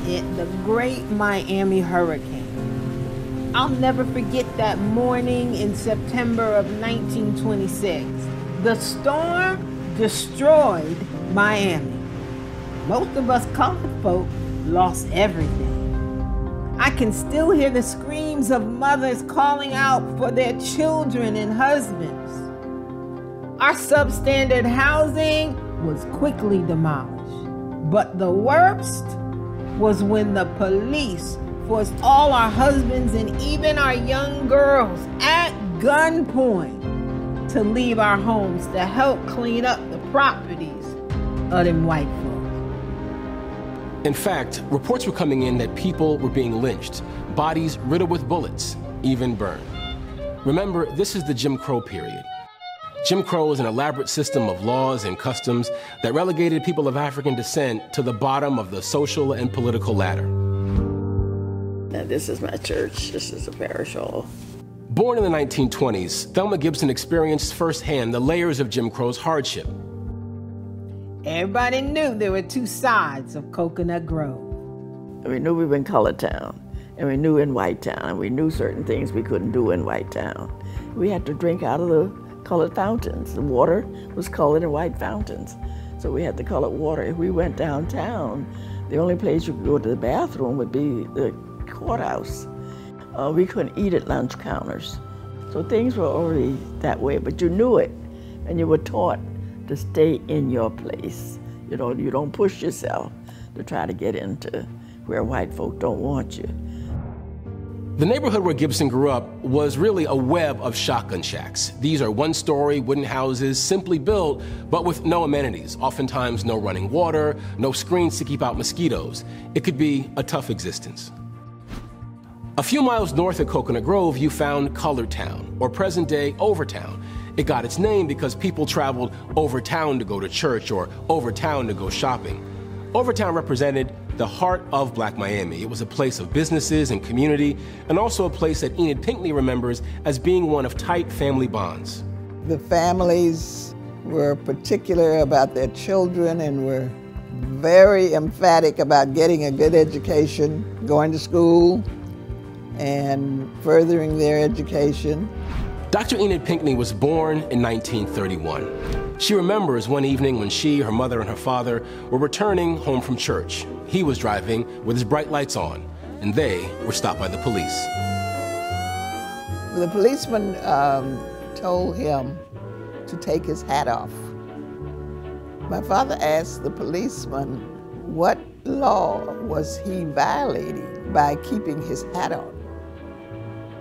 the Great Miami Hurricane. I'll never forget that morning in September of 1926. The storm destroyed Miami. Most of us colored folk lost everything. I can still hear the screams of mothers calling out for their children and husbands. Our substandard housing was quickly demolished. But the worst was when the police forced all our husbands and even our young girls at gunpoint to leave our homes to help clean up the properties of them white folks. In fact, reports were coming in that people were being lynched, bodies riddled with bullets, even burned. Remember, this is the Jim Crow period. Jim Crow is an elaborate system of laws and customs that relegated people of African descent to the bottom of the social and political ladder. Now, this is my church. This is a parish hall. Born in the 1920s, Thelma Gibson experienced firsthand the layers of Jim Crow's hardship. Everybody knew there were two sides of Coconut Grove. We knew we were in Colored Town, and we knew in White Town, and we knew certain things we couldn't do in White Town. We had to drink out of the colored fountains. The water was colored in white fountains, so we had the colored water. If we went downtown, the only place you could go to the bathroom would be the courthouse. We couldn't eat at lunch counters. So things were already that way, but you knew it, and you were taught to stay in your place. You know, you don't push yourself to try to get into where white folk don't want you. The neighborhood where Gibson grew up was really a web of shotgun shacks. These are one-story wooden houses, simply built, but with no amenities, oftentimes no running water, no screens to keep out mosquitoes. It could be a tough existence. A few miles north of Coconut Grove, you found Colored Town, or present-day Overtown. It got its name because people traveled over town to go to church or over town to go shopping. Overtown represented the heart of Black Miami. It was a place of businesses and community, and also a place that Enid Pinckney remembers as being one of tight family bonds. The families were particular about their children and were very emphatic about getting a good education, going to school, and furthering their education. Dr. Enid Pinckney was born in 1931. She remembers one evening when she, her mother, and her father were returning home from church. He was driving with his bright lights on, and they were stopped by the police. The policeman told him to take his hat off. My father asked the policeman what law was he violating by keeping his hat on.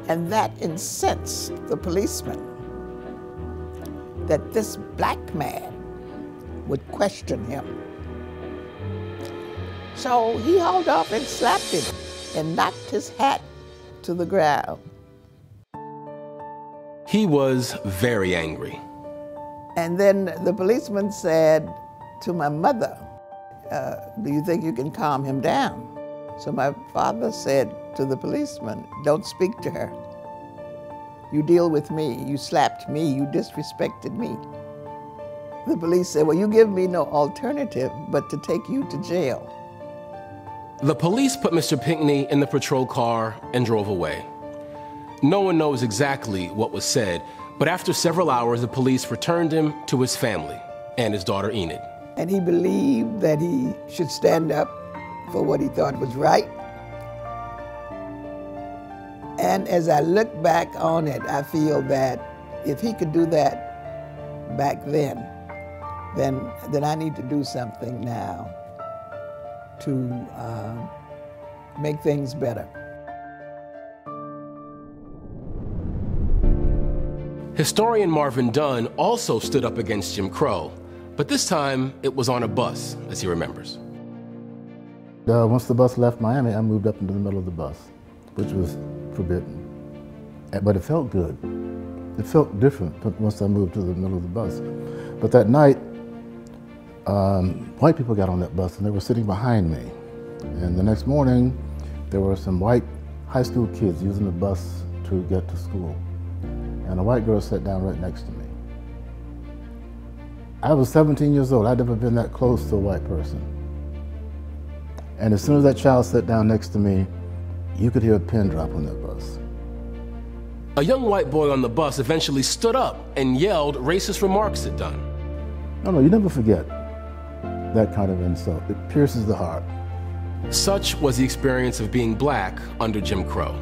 And that incensed the policeman, that this black man would question him. So he hauled off and slapped him and knocked his hat to the ground. He was very angry. And then the policeman said to my mother, do you think you can calm him down? So my father said to the policeman, don't speak to her. You deal with me. You slapped me. You disrespected me. The police said, well, you give me no alternative but to take you to jail. The police put Mr. Pinckney in the patrol car and drove away. No one knows exactly what was said, but after several hours, the police returned him to his family and his daughter Enid. And he believed that he should stand up for what he thought was right. And as I look back on it, I feel that if he could do that back then I need to do something now to make things better. Historian Marvin Dunn also stood up against Jim Crow, but this time it was on a bus, as he remembers. Once the bus left Miami, I moved up into the middle of the bus, which was forbidden. But it felt good. It felt different once I moved to the middle of the bus. But that night, white people got on that bus and they were sitting behind me. And the next morning, there were some white high school kids using the bus to get to school. And a white girl sat down right next to me. I was 17 years old. I'd never been that close to a white person. And as soon as that child sat down next to me, you could hear a pin drop on that bus. A young white boy on the bus eventually stood up and yelled racist remarks at Dunn. No, you never forget that kind of insult. It pierces the heart. Such was the experience of being black under Jim Crow.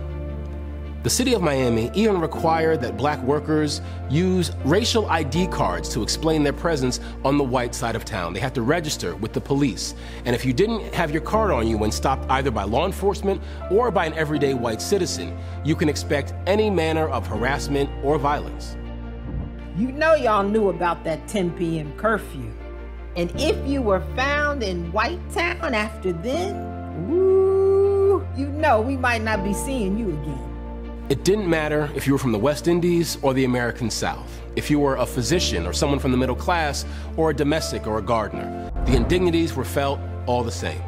The city of Miami even required that black workers use racial ID cards to explain their presence on the white side of town. They had to register with the police. And if you didn't have your card on you when stopped either by law enforcement or by an everyday white citizen, you can expect any manner of harassment or violence. You know y'all knew about that 10 p.m. curfew. And if you were found in White Town after then, woo, you know we might not be seeing you again. It didn't matter if you were from the West Indies or the American South, if you were a physician or someone from the middle class or a domestic or a gardener. The indignities were felt all the same.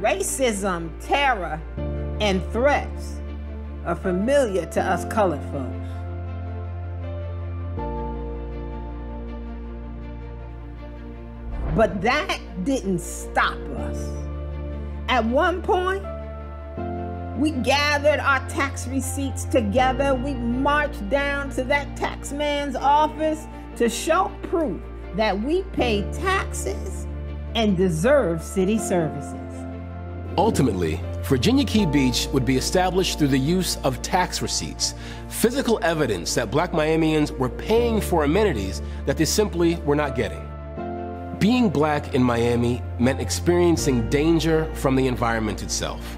Racism, terror, and threats are familiar to us colored folks. But that didn't stop us. At one point, we gathered our tax receipts together. We marched down to that tax man's office to show proof that we paid taxes and deserve city services. Ultimately, Virginia Key Beach would be established through the use of tax receipts, physical evidence that black Miamians were paying for amenities that they simply were not getting. Being black in Miami meant experiencing danger from the environment itself.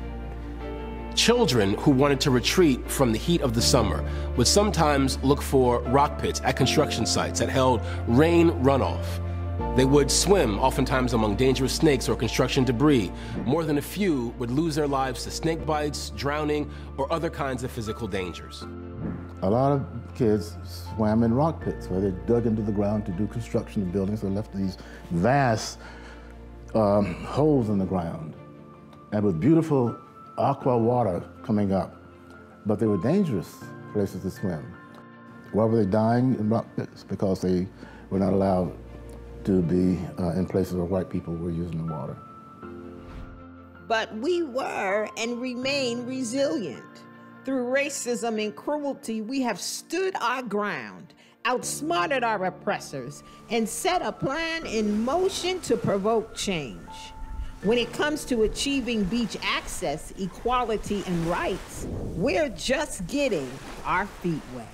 Children who wanted to retreat from the heat of the summer would sometimes look for rock pits at construction sites that held rain runoff. They would swim, oftentimes among dangerous snakes or construction debris. More than a few would lose their lives to snake bites, drowning, or other kinds of physical dangers. A lot of kids swam in rock pits where they dug into the ground to do construction of buildings. They left these vast holes in the ground and with beautiful aqua water coming up. But they were dangerous places to swim. Why were they dying in rock pits? Because they were not allowed to be in places where white people were using the water. But we were and remain resilient. Through racism and cruelty, we have stood our ground, outsmarted our oppressors, and set a plan in motion to provoke change. When it comes to achieving beach access, equality, and rights, we're just getting our feet wet.